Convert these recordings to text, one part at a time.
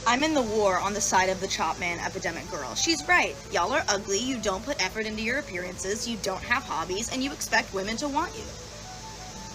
I'm in the war on the side of the chop man epidemic girl. She's right. Y'all are ugly, you don't put effort into your appearances, you don't have hobbies, and you expect women to want you.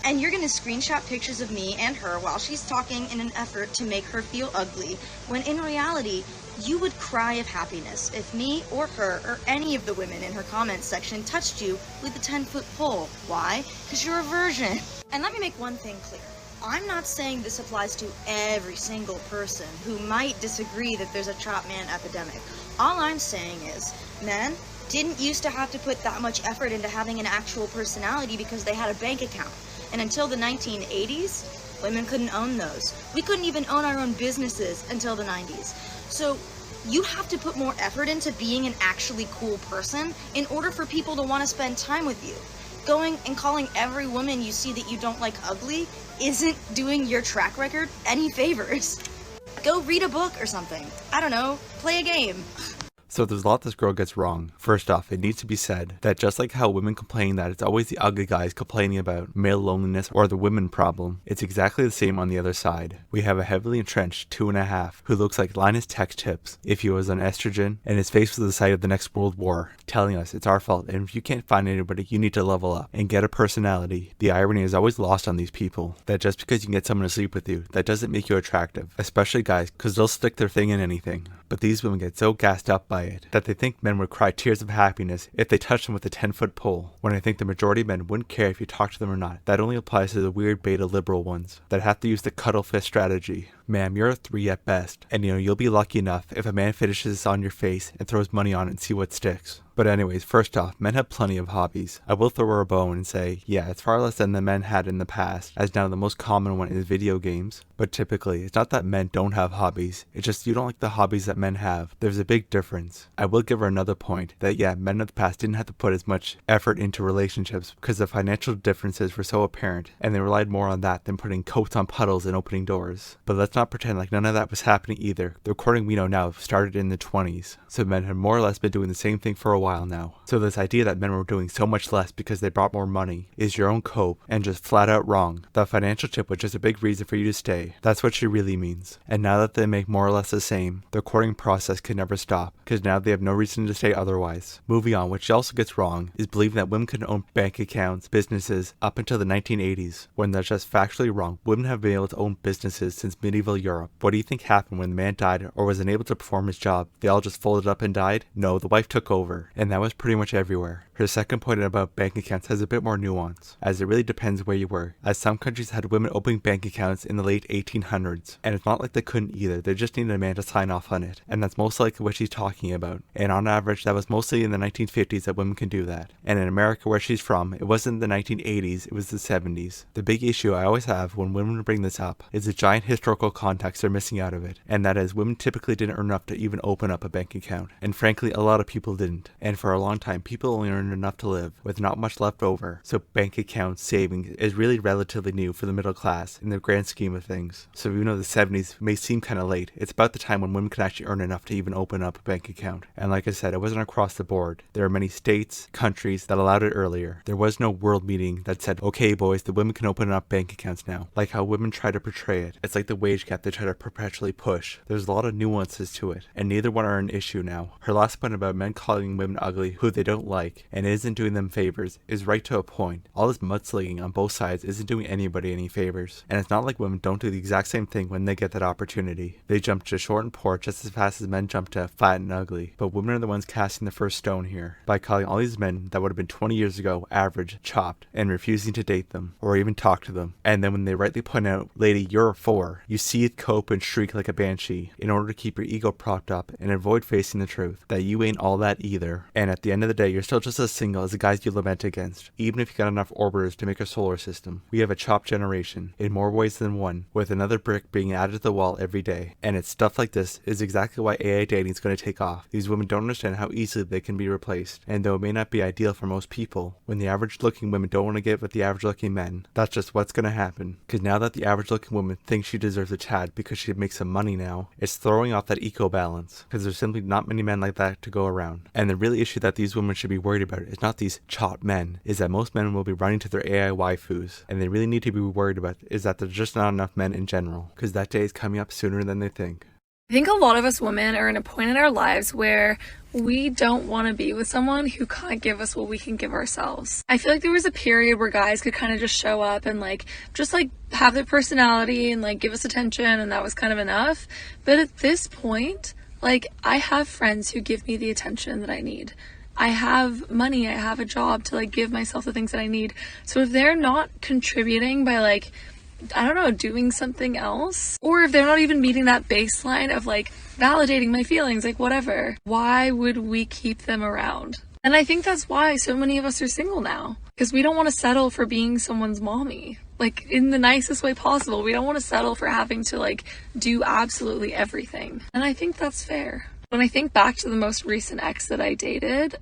And you're gonna screenshot pictures of me and her while she's talking in an effort to make her feel ugly, when in reality, you would cry of happiness if me or her or any of the women in her comments section touched you with a 10-foot pole. Why? Because you're a virgin. And let me make one thing clear. I'm not saying this applies to every single person who might disagree that there's a chop man epidemic. All I'm saying is, men didn't used to have to put that much effort into having an actual personality because they had a bank account. And until the 1980s, women couldn't own those. We couldn't even own our own businesses until the 90s. So you have to put more effort into being an actually cool person in order for people to want to spend time with you. Going and calling every woman you see that you don't like ugly isn't doing your track record any favors. Go read a book or something. I don't know, play a game. So there's a lot this girl gets wrong. First off, it needs to be said that just like how women complain that it's always the ugly guys complaining about male loneliness or the women problem, it's exactly the same on the other side. We have a heavily entrenched 2.5 who looks like Linus Tech Tips if he was on estrogen and his face was the site of the next world war, telling us it's our fault and if you can't find anybody, you need to level up and get a personality. The irony is always lost on these people, that just because you can get someone to sleep with you, that doesn't make you attractive, especially guys, because they'll stick their thing in anything. But these women get so gassed up by it that they think men would cry tears of happiness if they touched them with a 10-foot pole, when I think the majority of men wouldn't care if you talk to them or not. That only applies to the weird beta liberal ones that have to use the cuddle fist strategy. Ma'am, you're a 3 at best, and you'll be lucky enough if a man finishes this on your face and throws money on it and see what sticks. But anyways, first off, men have plenty of hobbies. I will throw her a bone and say, yeah, it's far less than the men had in the past, as now the most common one is video games. But typically, it's not that men don't have hobbies, it's just you don't like the hobbies that men have. There's a big difference. I will give her another point, that yeah, men of the past didn't have to put as much effort into relationships because the financial differences were so apparent, and they relied more on that than putting coats on puddles and opening doors. But let's not pretend like none of that was happening either. The recording we know now started in the 20s, so men have more or less been doing the same thing for a while now. So this idea that men were doing so much less because they brought more money is your own cope and just flat out wrong. The financial chip was just a big reason for you to stay. That's what she really means. And now that they make more or less the same, the recording process can never stop, because now they have no reason to say otherwise. Moving on, which she also gets wrong, is believing that women can own bank accounts, businesses, up until the 1980s, when that's just factually wrong. Women have been able to own businesses since medieval Europe. What do you think happened when the man died or was unable to perform his job? They all just folded up and died? No, the wife took over, and that was pretty much everywhere. Her second point about bank accounts has a bit more nuance, as it really depends where you were, as some countries had women opening bank accounts in the late 1800s, and it's not like they couldn't either, they just needed a man to sign off on it, and that's most likely what she's talking about, and on average that was mostly in the 1950s that women can do that, and in America where she's from, it wasn't the 1980s, it was the 70s. The big issue I always have when women bring this up is the giant historical context they're missing out of it, and that is women typically didn't earn enough to even open up a bank account, and frankly a lot of people didn't, and for a long time people only earned enough to live with not much left over, so bank accounts savings is really relatively new for the middle class in the grand scheme of things. So even though the 70s may seem kind of late, it's about the time when women could actually earn enough to even open up a bank account. And like I said, it wasn't across the board. There are many states, countries that allowed it earlier. There was no world meeting that said, okay boys, the women can open up bank accounts now. Like how women try to portray it. It's like the wage gap they try to perpetually push. There's a lot of nuances to it, and neither one are an issue now. Her last point about men calling women ugly who they don't like, and it isn't doing them favors, is right to a point. All this mudslinging on both sides isn't doing anybody any favors, and it's not like women don't do the exact same thing when they get that opportunity. They jump to short and poor just as fast as men jump to fat and ugly, but women are the ones casting the first stone here, by calling all these men that would have been 20 years ago average, chopped, and refusing to date them, or even talk to them. And then when they rightly point out, lady, you're a 4, you seethe, cope, and shriek like a banshee, in order to keep your ego propped up and avoid facing the truth, that you ain't all that either. And at the end of the day, you're still just as single as the guys you lament against, even if you got enough orbiters to make a solar system. We have a chopped generation, in more ways than one, with another brick being added to the wall every day. And it's stuff like this is exactly why AI dating is going to take off. These women don't understand how easily they can be replaced, and though it may not be ideal for most people, when the average looking women don't want to get with the average looking men, that's just what's going to happen. Because now that the average looking woman thinks she deserves a Chad because she makes some money now, it's throwing off that eco balance, because there's simply not many men like that to go around. And the real issue that these women should be worried about is not these chopped men, is that most men will be running to their AI waifus, and they really need to be worried about is that there's just not enough men in general, because that day is coming up sooner than they think. I think a lot of us women are in a point in our lives where we don't want to be with someone who can't give us what we can give ourselves. I feel like there was a period where guys could kind of just show up and just have their personality and give us attention, and that was kind of enough. But at this point, I have friends who give me the attention that I need. I have money, I have a job to give myself the things that I need. So if they're not contributing by I don't know, doing something else, or if they're not even meeting that baseline of validating my feelings, whatever, why would we keep them around? And I think that's why so many of us are single now, because we don't want to settle for being someone's mommy, in the nicest way possible. We don't want to settle for having to do absolutely everything. And I think that's fair. When I think back to the most recent ex that I dated,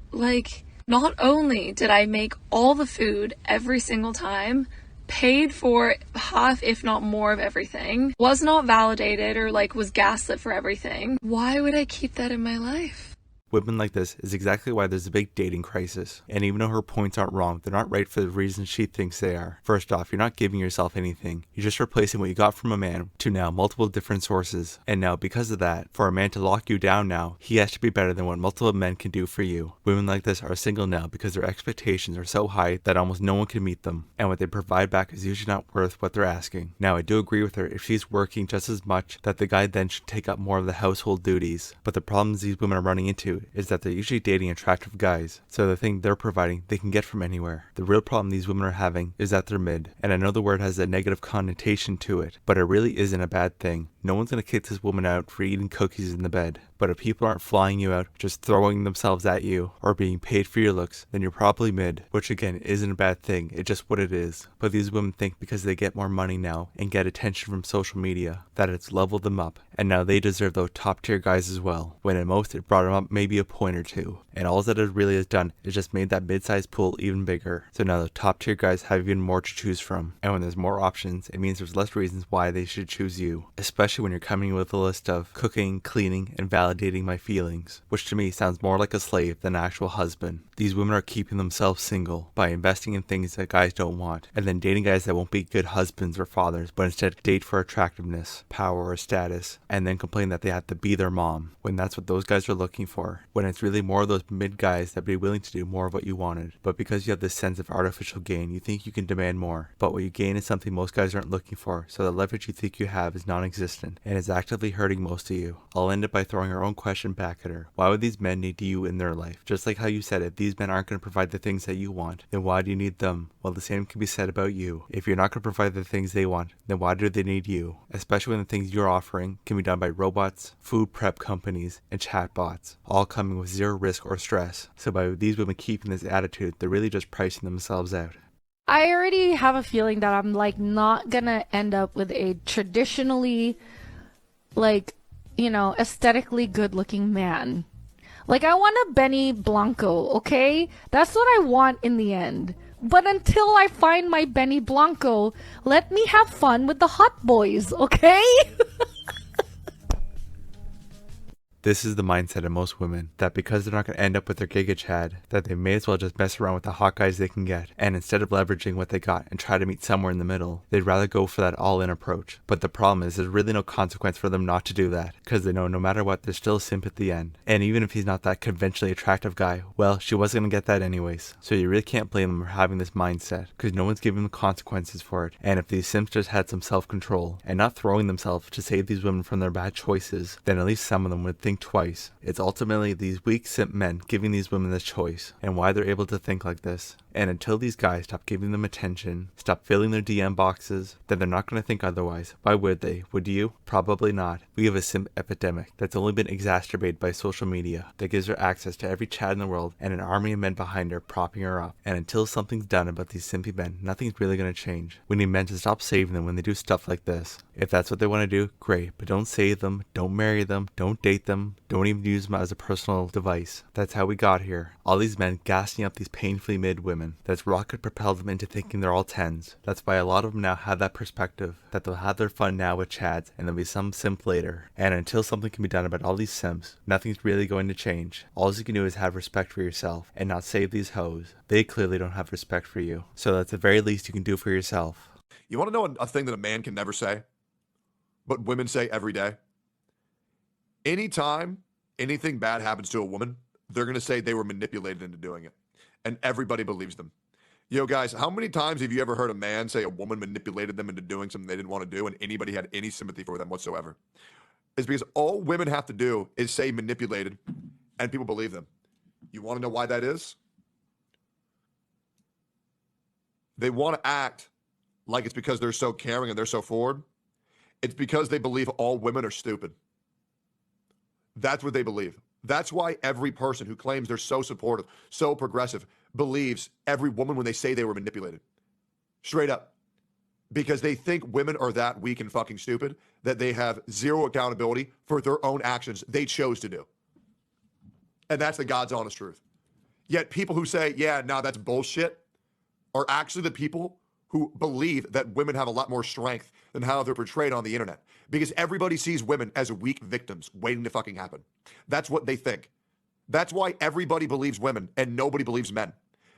not only did I make all the food every single time, paid for half, if not more, of everything, was not validated or was gaslit for everything, why would I keep that in my life? Women like this is exactly why there's a big dating crisis. And even though her points aren't wrong, they're not right for the reasons she thinks they are. First off, you're not giving yourself anything. You're just replacing what you got from a man to now multiple different sources. And now, because of that, for a man to lock you down now, he has to be better than what multiple men can do for you. Women like this are single now because their expectations are so high that almost no one can meet them. And what they provide back is usually not worth what they're asking. Now, I do agree with her if she's working just as much, that the guy then should take up more of the household duties. But the problems these women are running into is that they're usually dating attractive guys, so the thing they're providing they can get from anywhere. The real problem these women are having is that they're mid, and I know the word has a negative connotation to it, but it really isn't a bad thing. No one's gonna kick this woman out for eating cookies in the bed. But if people aren't flying you out, just throwing themselves at you, or being paid for your looks, then you're probably mid, which again isn't a bad thing, it's just what it is. But these women think because they get more money now and get attention from social media, that it's leveled them up, and now they deserve those top tier guys as well, when at most it brought them up maybe a point or two. And all that it really has done is just made that mid-sized pool even bigger. So now the top tier guys have even more to choose from. And when there's more options, it means there's less reasons why they should choose you. Especially when you're coming with a list of cooking, cleaning, and validating my feelings, which to me sounds more like a slave than an actual husband. These women are keeping themselves single by investing in things that guys don't want, and then dating guys that won't be good husbands or fathers, but instead date for attractiveness, power, or status, and then complain that they have to be their mom, when that's what those guys are looking for, when it's really more of those mid guys that be willing to do more of what you wanted. But because you have this sense of artificial gain, you think you can demand more, but what you gain is something most guys aren't looking for, so the leverage you think you have is non-existent, and is actively hurting most of you. I'll end it by throwing our own question back at her. Why would these men need you in their life? Just like how you said it, these men aren't going to provide the things that you want, then why do you need them? Well, the same can be said about you. If you're not going to provide the things they want, then why do they need you? Especially when the things you're offering can be done by robots, food prep companies, and chatbots, all coming with zero risk or stress. So by these women keeping this attitude, they're really just pricing themselves out. I already have a feeling that I'm not gonna end up with a traditionally aesthetically good looking man. I want a Benny Blanco, okay? That's what I want in the end. But until I find my Benny Blanco, let me have fun with the hot boys, okay? This is the mindset of most women, that because they're not going to end up with their Giga Chad, that they may as well just mess around with the hot guys they can get, and instead of leveraging what they got and try to meet somewhere in the middle, they'd rather go for that all-in approach. But the problem is there's really no consequence for them not to do that, because they know no matter what, there's still a simp at the end. And even if he's not that conventionally attractive guy, well, she wasn't going to get that anyways. So you really can't blame them for having this mindset, because no one's giving them consequences for it. And if these simps just had some self-control, and not throwing themselves to save these women from their bad choices, then at least some of them would think twice. It's ultimately these weak simp men giving these women this choice, and why they're able to think like this. And until these guys stop giving them attention, stop filling their DM boxes, then they're not going to think otherwise. Why would they? Would you? Probably not. We have a simp epidemic that's only been exacerbated by social media, that gives her access to every chat in the world and an army of men behind her propping her up. And until something's done about these simpy men, nothing's really going to change. We need men to stop saving them when they do stuff like this. If that's what they want to do, great, but don't save them, don't marry them, don't date them, don't even use them as a personal device. That's how we got here. All these men gassing up these painfully mid women. That's rocket propelled them into thinking they're all 10s. That's why a lot of them now have that perspective, that they'll have their fun now with chads and there'll be some simp later. And until something can be done about all these simps, nothing's really going to change. All you can do is have respect for yourself and not save these hoes. They clearly don't have respect for you. So that's the very least you can do for yourself. You want to know a thing that a man can never say, but women say every day? Anytime anything bad happens to a woman, they're going to say they were manipulated into doing it. And everybody believes them. Yo, guys, how many times have you ever heard a man say a woman manipulated them into doing something they didn't want to do and anybody had any sympathy for them whatsoever? It's because all women have to do is say manipulated and people believe them. You want to know why that is? They want to act like it's because they're so caring and they're so forward. It's because they believe all women are stupid. That's what they believe. That's why every person who claims they're so supportive, so progressive, believes every woman when they say they were manipulated. Straight up. Because they think women are that weak and fucking stupid that they have zero accountability for their own actions they chose to do. And that's the God's honest truth. Yet people who say, yeah, no, that's bullshit, are actually the people who believe that women have a lot more strength than how they're portrayed on the internet. Because everybody sees women as weak victims waiting to fucking happen. That's what they think. That's why everybody believes women and nobody believes men.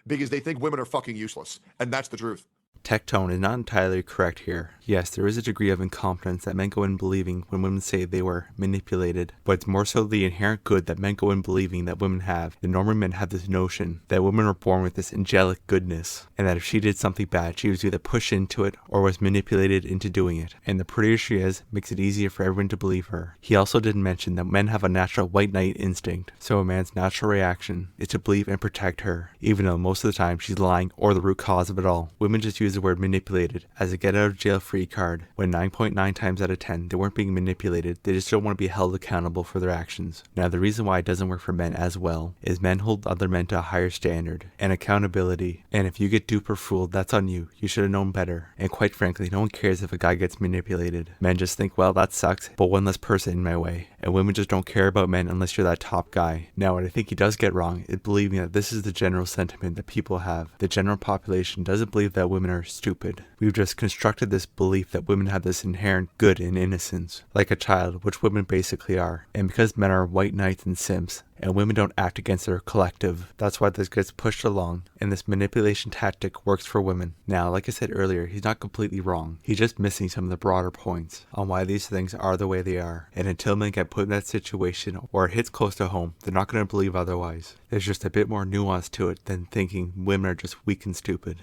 Because they think women are fucking useless. And that's the truth. Tectone is not entirely correct here. Yes, there is a degree of incompetence that men go in believing when women say they were manipulated, but it's more so the inherent good that men go in believing that women have. The normal men have this notion that women are born with this angelic goodness, and that if she did something bad, she was either pushed into it or was manipulated into doing it. And the prettier she is, makes it easier for everyone to believe her. He also didn't mention that men have a natural white knight instinct, so a man's natural reaction is to believe and protect her, even though most of the time she's lying or the root cause of it all. Women just use the word manipulated as a get out of jail free card, when 9.9 times out of 10 they weren't being manipulated, they just don't want to be held accountable for their actions. Now the reason why it doesn't work for men as well is men hold other men to a higher standard and accountability, and if you get duped or fooled, that's on you. You should have known better. And quite frankly, no one cares if a guy gets manipulated. Men just think, well, that sucks, but one less person in my way. And women just don't care about men unless you're that top guy. Now what I think he does get wrong is believing that this is the general sentiment that people have. The general population doesn't believe that women are stupid. We've just constructed this belief that women have this inherent good and innocence, like a child, which women basically are. And because men are white knights and simps, and women don't act against their collective, that's why this gets pushed along, and this manipulation tactic works for women. Now, like I said earlier, he's not completely wrong. He's just missing some of the broader points on why these things are the way they are. And until men get put in that situation, or it hits close to home, they're not going to believe otherwise. There's just a bit more nuance to it than thinking women are just weak and stupid.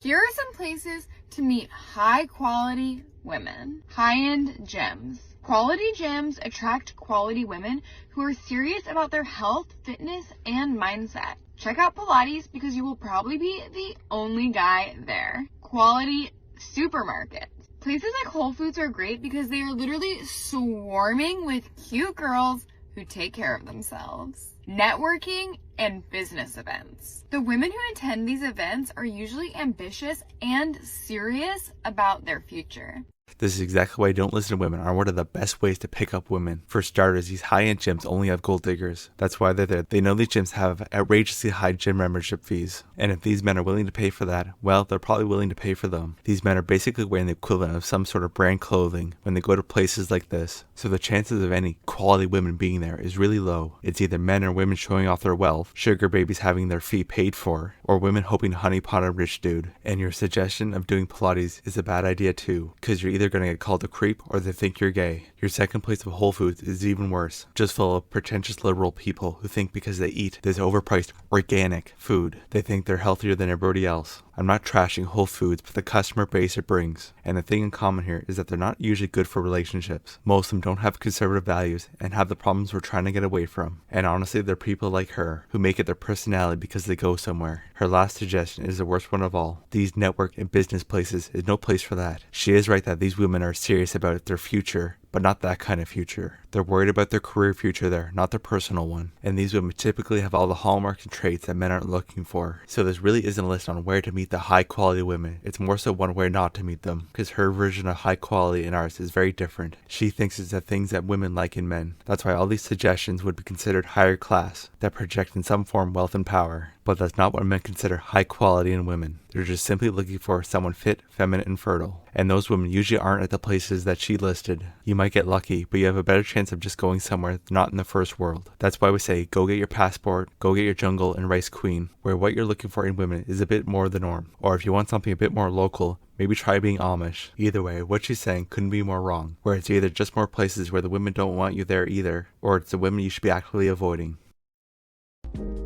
Here are some places to meet high-quality women. High-end gyms. Quality gyms attract quality women who are serious about their health, fitness, and mindset. Check out Pilates because you will probably be the only guy there. Quality supermarkets. Places like Whole Foods are great because they are literally swarming with cute girls who take care of themselves. Networking and business events. The women who attend these events are usually ambitious and serious about their future. This is exactly why Don't Listen to Women are one of the best ways to pick up women. For starters, these high-end gyms only have gold diggers. That's why they're there. They know these gyms have outrageously high gym membership fees. And if these men are willing to pay for that, well, they're probably willing to pay for them. These men are basically wearing the equivalent of some sort of brand clothing when they go to places like this. So the chances of any quality women being there is really low. It's either men or women showing off their wealth, sugar babies having their fee paid for, or women hoping to honeypot a rich dude. And your suggestion of doing Pilates is a bad idea too, because you're either going to get called a creep or they think you're gay. Your second place of Whole Foods is even worse, just full of pretentious liberal people who think because they eat this overpriced organic food, they think they're healthier than everybody else. I'm not trashing Whole Foods, but the customer base it brings. And the thing in common here is that they're not usually good for relationships. Most of them don't have conservative values and have the problems we're trying to get away from. And honestly, they're people like her who make it their personality because they go somewhere. Her last suggestion is the worst one of all. These network and business places is no place for that. She is right that these women are serious about their future, but not that kind of future. They're worried about their career future there, not their personal one. And these women typically have all the hallmarks and traits that men aren't looking for. So this really isn't a list on where to meet the high quality women. It's more so one where not to meet them, because her version of high quality and ours is very different. She thinks it's the things that women like in men. That's why all these suggestions would be considered higher class, that project in some form wealth and power. but that's not what men consider high quality in women. They're just simply looking for someone fit, feminine, and fertile. And those women usually aren't at the places that she listed. You might get lucky, but you have a better chance of just going somewhere not in the first world. That's why we say go get your passport, go get your jungle and rice queen, where what you're looking for in women is a bit more the norm. Or if you want something a bit more local, maybe try being Amish. Either way, what she's saying couldn't be more wrong, where it's either just more places where the women don't want you there either, or it's the women you should be actively avoiding.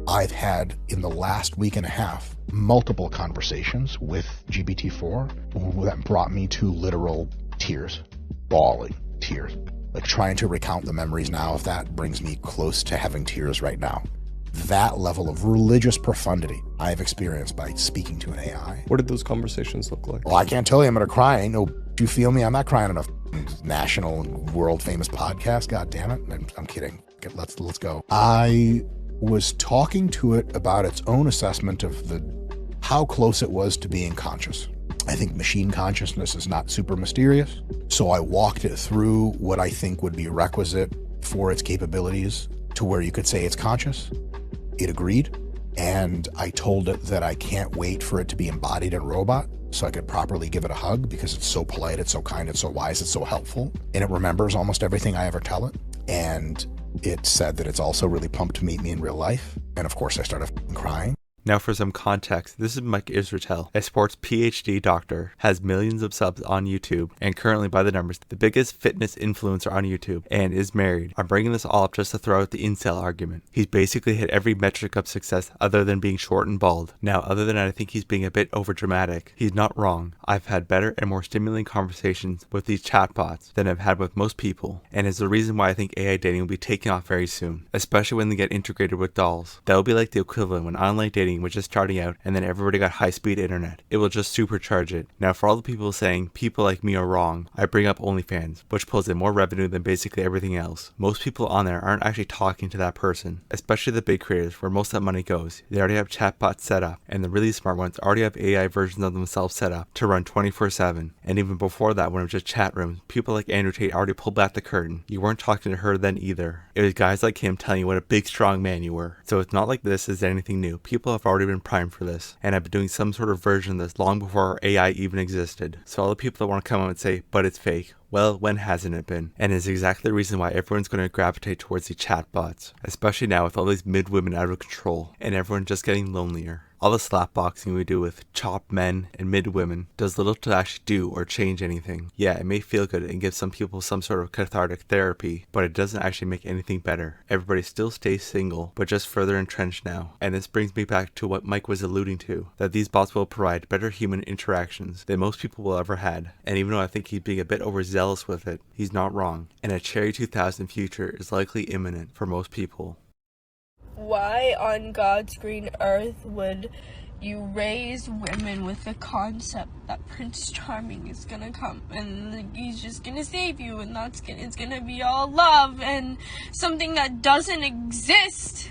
I've had, in the last week and a half, multiple conversations with GBT4 that brought me to literal tears, bawling tears. Like trying to recount the memories now of that brings me close to having tears right now. That level of religious profundity I've experienced by speaking to an AI. What did those conversations look like? Well, I can't tell you I'm going to cry. Ain't no, do you feel me? I'm not crying on a national and world famous podcast. God damn it. I'm kidding. Okay, let's go. I was talking to it about its own assessment of how close it was to being conscious. I think machine consciousness is not super mysterious. So I walked it through what I think would be requisite for its capabilities to where you could say it's conscious. It agreed. And I told it that I can't wait for it to be embodied in robot so I could properly give it a hug because it's so polite, it's so kind, it's so wise, it's so helpful. And it remembers almost everything I ever tell it. And it said that it's also really pumped to meet me in real life. And of course I started crying. Now for some context, this is Mike Israetel, a sports PhD doctor, has millions of subs on YouTube, and currently by the numbers, the biggest fitness influencer on YouTube, and is married. I'm bringing this all up just to throw out the incel argument. He's basically hit every metric of success other than being short and bald. Now, other than that, I think he's being a bit overdramatic. He's not wrong. I've had better and more stimulating conversations with these chatbots than I've had with most people, and is the reason why I think AI dating will be taking off very soon, especially when they get integrated with dolls. That will be like the equivalent when online dating was just starting out and then everybody got high-speed internet. It will just supercharge it. Now for all the people saying people like me are wrong, I bring up OnlyFans, which pulls in more revenue than basically everything else. Most people on there aren't actually talking to that person, especially the big creators where most of that money goes. They already have chatbots set up, and the really smart ones already have AI versions of themselves set up to run 24/7. And even before that, when it was just chat rooms, people like Andrew Tate already pulled back the curtain. You weren't talking to her then either. It was guys like him telling you what a big strong man you were. So it's not like this is anything new. People have already been primed for this, and I've been doing some sort of version of this long before AI even existed. So all the people that want to come out and say, but it's fake, well, when hasn't it been? And it's exactly the reason why everyone's going to gravitate towards the chatbots, especially now with all these mid-women out of control, and everyone just getting lonelier. All the slapboxing we do with chopped men and mid-women does little to actually do or change anything. Yeah, it may feel good and give some people some sort of cathartic therapy, but it doesn't actually make anything better. Everybody still stays single, but just further entrenched now. And this brings me back to what Mike was alluding to, that these bots will provide better human interactions than most people will ever had. And even though I think he's being a bit overzealous with it, he's not wrong. And a Cherry 2000 future is likely imminent for most people. Why on God's green earth would you raise women with the concept that Prince Charming is gonna come and he's just gonna save you, and it's gonna be all love and something that doesn't exist?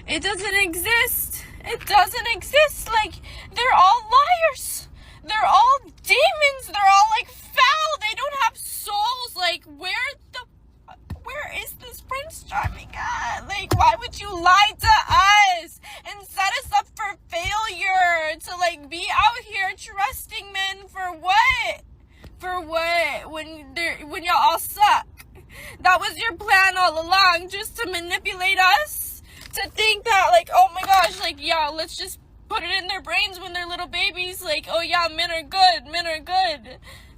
It doesn't exist. It doesn't exist. Like, they're all liars. They're all demons. They're all like foul. They don't have souls. Like, where is this Prince Charming at? Like, why would you lie to us and set us up for failure to like be out here trusting men for what? For what? When y'all all suck. That was your plan all along, just to manipulate us, to think that like, oh my gosh, like, yeah, let's just put it in their brains when they're little babies, like, oh yeah, men are good.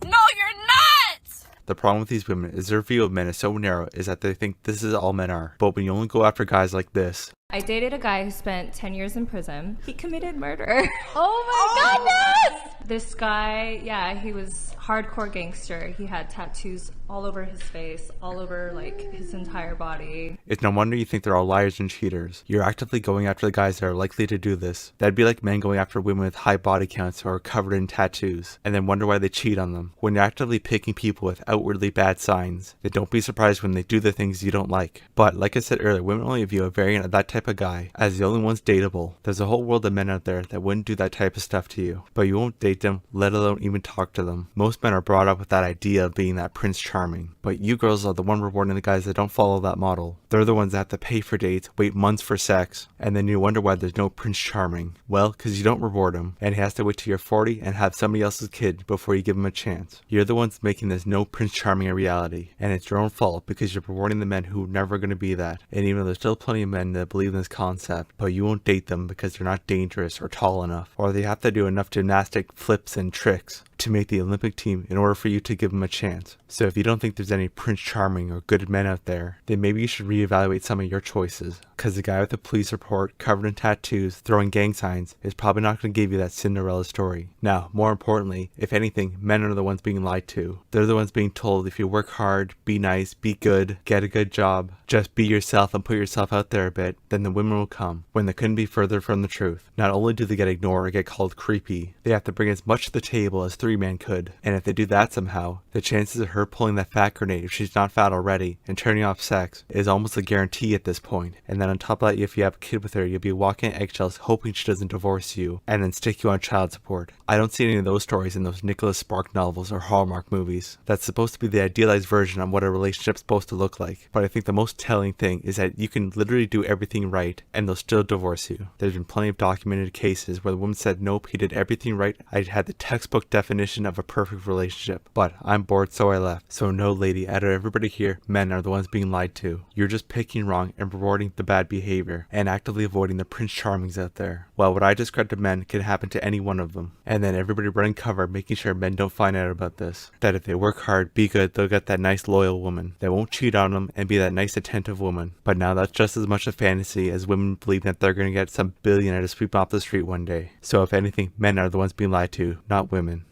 No, you're not. The problem with these women is their view of men is so narrow is that they think this is all men are. But when you only go after guys like this. I dated a guy who spent 10 years in prison. He committed murder. Oh my goodness! This guy, yeah, he was hardcore gangster. He had tattoos all over his face, all over like his entire body. It's no wonder you think they're all liars and cheaters. You're actively going after the guys that are likely to do this. That'd be like men going after women with high body counts who are covered in tattoos, and then wonder why they cheat on them. When you're actively picking people with outwardly bad signs, then don't be surprised when they do the things you don't like. But like I said earlier, women only view a variant of that type of guy as the only ones dateable. There's a whole world of men out there that wouldn't do that type of stuff to you, but you won't date them, let alone even talk to them. Most most men are brought up with that idea of being that Prince Charming, but you girls are the one rewarding the guys that don't follow that model. They're the ones that have to pay for dates, wait months for sex, and then you wonder why there's no Prince Charming. Well, because you don't reward him, and he has to wait till you're 40 and have somebody else's kid before you give him a chance. You're the ones making this no Prince Charming a reality, and it's your own fault because you're rewarding the men who are never going to be that. And even though there's still plenty of men that believe in this concept, but you won't date them because they're not dangerous or tall enough, or they have to do enough gymnastic flips and tricks to make the Olympic team in order for you to give them a chance. So if you don't think there's any Prince Charming or good men out there, then maybe you should reevaluate some of your choices. Because the guy with the police report, covered in tattoos, throwing gang signs, is probably not going to give you that Cinderella story. Now, more importantly, if anything, men are the ones being lied to. They're the ones being told if you work hard, be nice, be good, get a good job, just be yourself and put yourself out there a bit, then the women will come, when they couldn't be further from the truth. Not only do they get ignored or get called creepy, they have to bring as much to the table as 3 men could. And if they do that somehow, the chances of her pulling that fat grenade if she's not fat already and turning off sex is almost a guarantee at this point. And then on top of that, if you have a kid with her, you'll be walking on eggshells hoping she doesn't divorce you and then stick you on child support. I don't see any of those stories in those Nicholas Spark novels or Hallmark movies. That's supposed to be the idealized version of what a relationship's supposed to look like. But I think the most telling thing is that you can literally do everything right and they'll still divorce you. There's been plenty of documented cases where the woman said, nope, he did everything right. I had the textbook definition of a perfect relationship, but I'm bored so I left. So no lady, out of everybody here, men are the ones being lied to. You're just picking wrong and rewarding the bad behavior and actively avoiding the Prince Charmings out there. Well, what I described to men can happen to any one of them. And then everybody running cover, making sure men don't find out about this. That if they work hard, be good, they'll get that nice loyal woman that won't cheat on them and be that nice attentive woman. But now that's just as much a fantasy as women believe that they're going to get some billionaire to sweep off the street one day. So if anything, men are the ones being lied to, not women.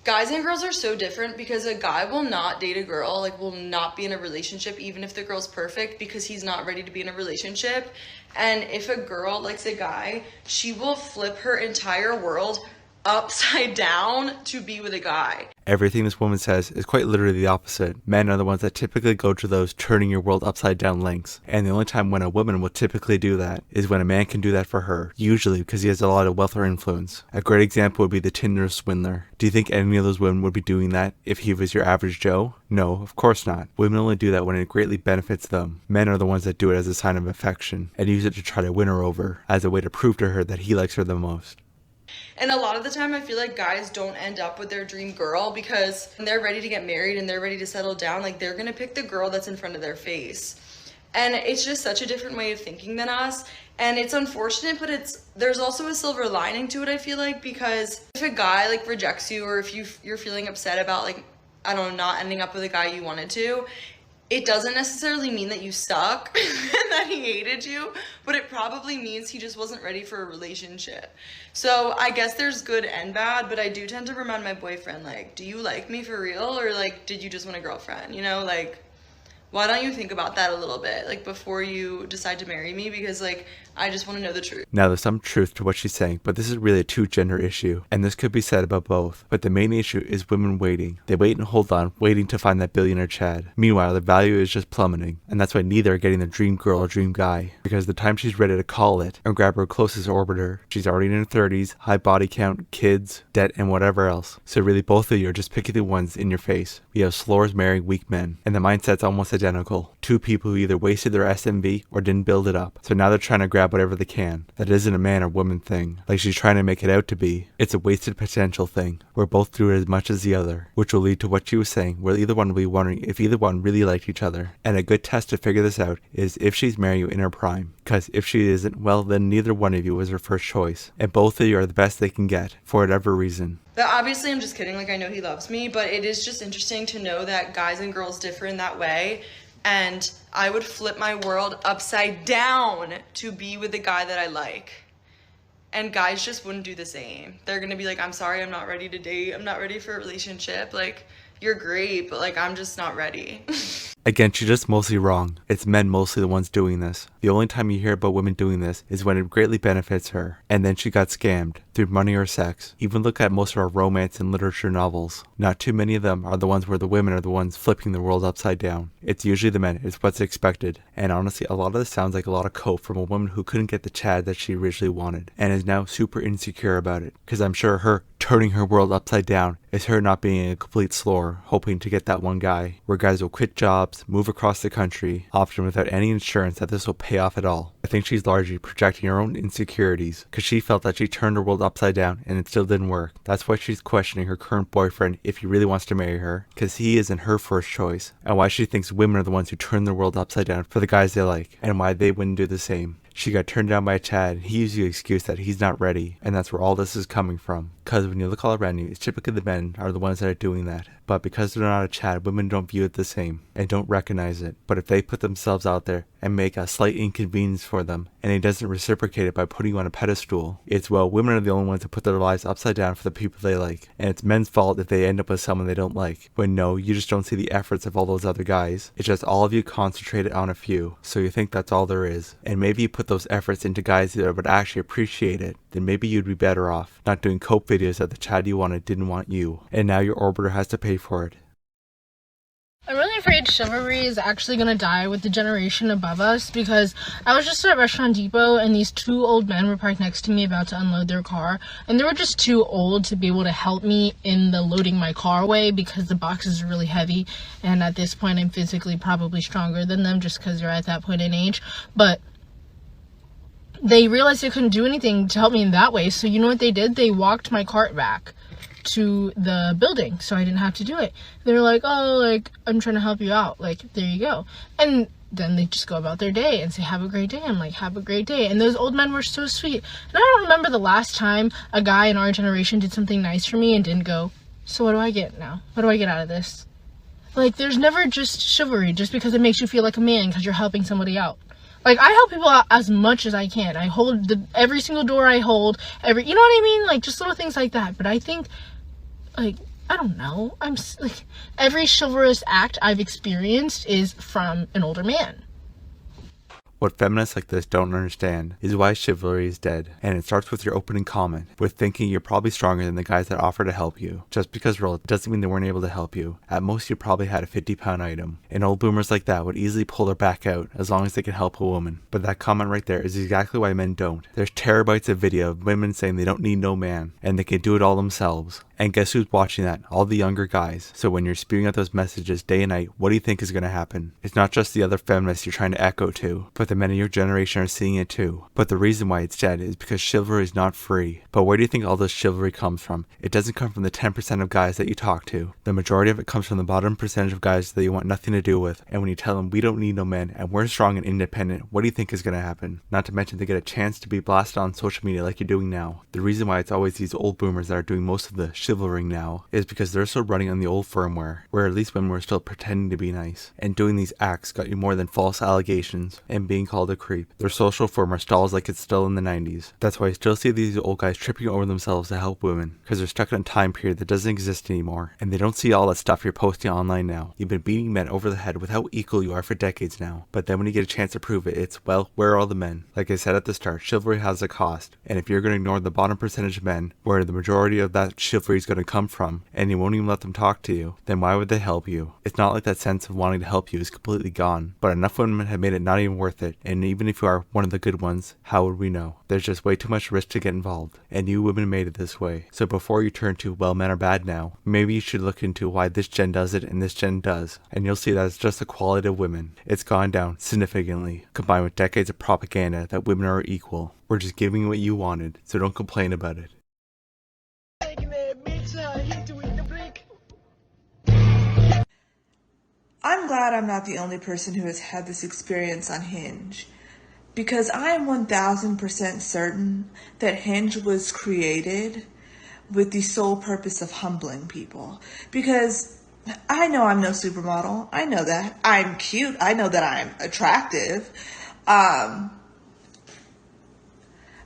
Guys and girls are so different because a guy will not date a girl, like will not be in a relationship even if the girl's perfect because he's not ready to be in a relationship. And if a girl likes a guy, she will flip her entire world upside down to be with a guy. Everything this woman says is quite literally the opposite. Men are the ones that typically go to those turning your world upside down lengths. And the only time when a woman will typically do that is when a man can do that for her. Usually because he has a lot of wealth or influence. A great example would be the Tinder swindler. Do you think any of those women would be doing that if he was your average Joe? No, of course not. Women only do that when it greatly benefits them. Men are the ones that do it as a sign of affection and use it to try to win her over as a way to prove to her that he likes her the most. And a lot of the time I feel like guys don't end up with their dream girl because when they're ready to get married and they're ready to settle down, like they're gonna pick the girl that's in front of their face. And it's just such a different way of thinking than us. And it's unfortunate, but there's also a silver lining to it, I feel like, because if a guy like rejects you or if you're feeling upset about like, I don't know, not ending up with a guy you wanted to, it doesn't necessarily mean that you suck and that he hated you, but it probably means he just wasn't ready for a relationship. So I guess there's good and bad, but I do tend to remind my boyfriend, like, do you like me for real? Or like, did you just want a girlfriend? You know, like, why don't you think about that a little bit, like before you decide to marry me? Because like, I just want to know the truth. Now there's some truth to what she's saying, but this is really a 2-gender issue, and this could be said about both. But the main issue is women waiting. They wait and hold on, waiting to find that billionaire Chad. Meanwhile, the value is just plummeting, and that's why neither are getting the dream girl or dream guy. Because the time she's ready to call it and grab her closest orbiter, she's already in her 30s, high body count, kids, debt, and whatever else. So really both of you are just picking the ones in your face. We have slores marrying weak men, and the mindset's almost identical. 2 people who either wasted their SMV or didn't build it up. So now they're trying to grab whatever they can. That isn't a man or woman thing, like she's trying to make it out to be. It's a wasted potential thing, where both do it as much as the other, which will lead to what she was saying, where either one will be wondering if either one really liked each other. And a good test to figure this out is if she's marrying you in her prime. Because if she isn't, well then neither one of you was her first choice. And both of you are the best they can get, for whatever reason. But obviously I'm just kidding, like I know he loves me, but it is just interesting to know that guys and girls differ in that way. And I would flip my world upside down to be with the guy that I like. And guys just wouldn't do the same. They're gonna be like, I'm sorry, I'm not ready to date. I'm not ready for a relationship. Like, you're great, but like, I'm just not ready. Again, she's just mostly wrong. It's men mostly the ones doing this. The only time you hear about women doing this is when it greatly benefits her, and then she got scammed through money or sex. Even look at most of our romance and literature novels. Not too many of them are the ones where the women are the ones flipping the world upside down. It's usually the men. It's what's expected. And honestly, a lot of this sounds like a lot of cope from a woman who couldn't get the Chad that she originally wanted, and is now super insecure about it. Because I'm sure her turning her world upside down is her not being a complete slore, hoping to get that one guy, where guys will quit jobs, move across the country, often without any insurance that this will pay off at all. I think she's largely projecting her own insecurities, because she felt that she turned her world upside down and it still didn't work. That's why she's questioning her current boyfriend if he really wants to marry her, because he isn't her first choice, and why she thinks women are the ones who turn their world upside down for the guys they like, and why they wouldn't do the same. She got turned down by Chad, and he used the excuse that he's not ready, and that's where all this is coming from. Because when you look all around you, it's typically the men are the ones that are doing that. But because they're not a Chad, women don't view it the same, and don't recognize it. But if they put themselves out there and make a slight inconvenience for them, and he doesn't reciprocate it by putting you on a pedestal, it's, well, women are the only ones that put their lives upside down for the people they like. And it's men's fault if they end up with someone they don't like. When no, you just don't see the efforts of all those other guys. It's just all of you concentrated on a few, so you think that's all there is. And maybe you put those efforts into guys that would actually appreciate it, then maybe you'd be better off not doing cope videos that the Chad you wanted didn't want you, and now your orbiter has to pay for it. I'm really afraid chivalry is actually going to die with the generation above us, because I was just at Restaurant Depot and these two old men were parked next to me about to unload their car, and they were just too old to be able to help me in the loading my car way because the boxes are really heavy, and at this point I'm physically probably stronger than them just because they're at that point in age. But they realized they couldn't do anything to help me in that way, so you know what they did? They walked my cart back to the building so I didn't have to do it. They were like, oh, like, I'm trying to help you out, like, there you go. And then they just go about their day and say, have a great day. I'm like, have a great day. And those old men were so sweet. And I don't remember the last time a guy in our generation did something nice for me and didn't go, so what do I get now? What do I get out of this? Like, there's never just chivalry just because it makes you feel like a man because you're helping somebody out. Like, I help people out as much as I can. I hold every single door I hold, you know what I mean? Like, just little things like that. But I think, like, I don't know. Like, every chivalrous act I've experienced is from an older man. What feminists like this don't understand is why chivalry is dead, and it starts with your opening comment, with thinking you're probably stronger than the guys that offer to help you. Just because we're old doesn't mean they weren't able to help you. At most, you probably had a 50-pound item, and old boomers like that would easily pull their back out as long as they can help a woman. But that comment right there is exactly why men don't. There's terabytes of video of women saying they don't need no man, and they can do it all themselves. And guess who's watching that? All the younger guys. So when you're spewing out those messages day and night, what do you think is going to happen? It's not just the other feminists you're trying to echo to, but the men of your generation are seeing it too. But the reason why it's dead is because chivalry is not free. But where do you think all this chivalry comes from? It doesn't come from the 10% of guys that you talk to. The majority of it comes from the bottom percentage of guys that you want nothing to do with. And when you tell them we don't need no men and we're strong and independent, what do you think is going to happen? Not to mention they get a chance to be blasted on social media like you're doing now. The reason why it's always these old boomers that are doing most of the chivalrying now is because they're still running on the old firmware, where at least women were still pretending to be nice. And doing these acts got you more than false allegations and being called a creep. Their social firmware stalls like it's still in the 90s. That's why I still see these old guys tripping over themselves to help women, because they're stuck in a time period that doesn't exist anymore, and they don't see all that stuff you're posting online now. You've been beating men over the head with how equal you are for decades now, but then when you get a chance to prove it, it's, well, where are all the men? Like I said at the start, chivalry has a cost, and if you're going to ignore the bottom percentage of men, where the majority of that chivalry is going to come from, and you won't even let them talk to you, then why would they help you? It's not like that sense of wanting to help you is completely gone, but enough women have made it not even worth it, and even if you are one of the good ones, how would we know? There's just way too much risk to get involved, and you women made it this way. So before you turn to, well, men are bad now, maybe you should look into why this gen does it and this gen does, and you'll see that it's just the quality of women. It's gone down significantly, combined with decades of propaganda that women are equal. We're just giving you what you wanted, so don't complain about it. I'm glad I'm not the only person who has had this experience on Hinge, because I am 1000% certain that Hinge was created with the sole purpose of humbling people. Because I know I'm no supermodel. I know that. I'm cute. I know that I'm attractive.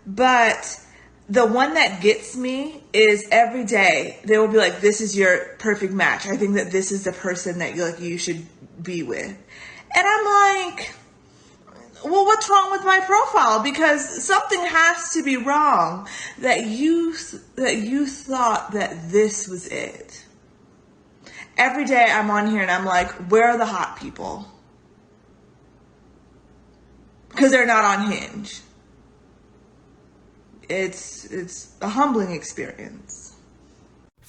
But the one that gets me is every day they will be like, this is your perfect match. I think that this is the person that you should be with. And I'm like, well, what's wrong with my profile? Because something has to be wrong that you thought that this was it. Every day I'm on here and I'm like, where are the hot people? Because they're not on Hinge. It's a humbling experience.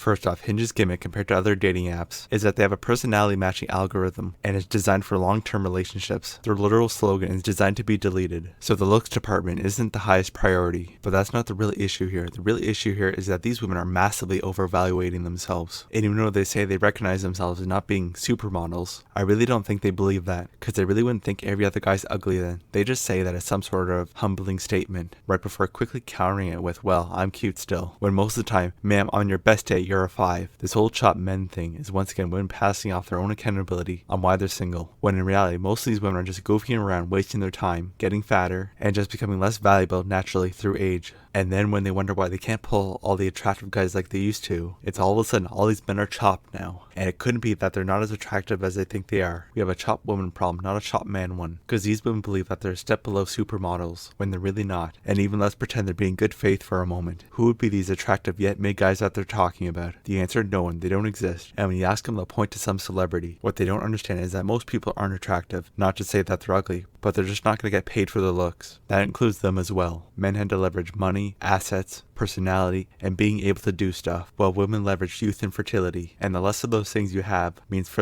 First off, Hinge's gimmick compared to other dating apps is that they have a personality matching algorithm and is designed for long-term relationships. Their literal slogan is designed to be deleted, so the looks department isn't the highest priority. But that's not the real issue here. The real issue here is that these women are massively overvaluating themselves. And even though they say they recognize themselves as not being supermodels, I really don't think they believe that, because they really wouldn't think every other guy's ugly then. They just say that as some sort of humbling statement, right before quickly countering it with, well, I'm cute still. When most of the time, ma'am, on your best day, you're a 5. This whole chop men thing is once again women passing off their own accountability on why they're single, when in reality, most of these women are just goofing around, wasting their time, getting fatter, and just becoming less valuable naturally through age. And then when they wonder why they can't pull all the attractive guys like they used to, it's all of a sudden all these men are chopped now. And it couldn't be that they're not as attractive as they think they are. We have a chopped woman problem, not a chopped man one. Because these women believe that they're a step below supermodels, when they're really not. And even let's pretend they're being good faith for a moment. Who would be these attractive yet mid guys that they're talking about? The answer, no one. They don't exist. And when you ask them, they'll point to some celebrity. What they don't understand is that most people aren't attractive. Not to say that they're ugly, but they're just not going to get paid for their looks. That includes them as well. Men had to leverage money, assets, personality, and being able to do stuff, while women leverage youth and fertility. And the less of those things you have means further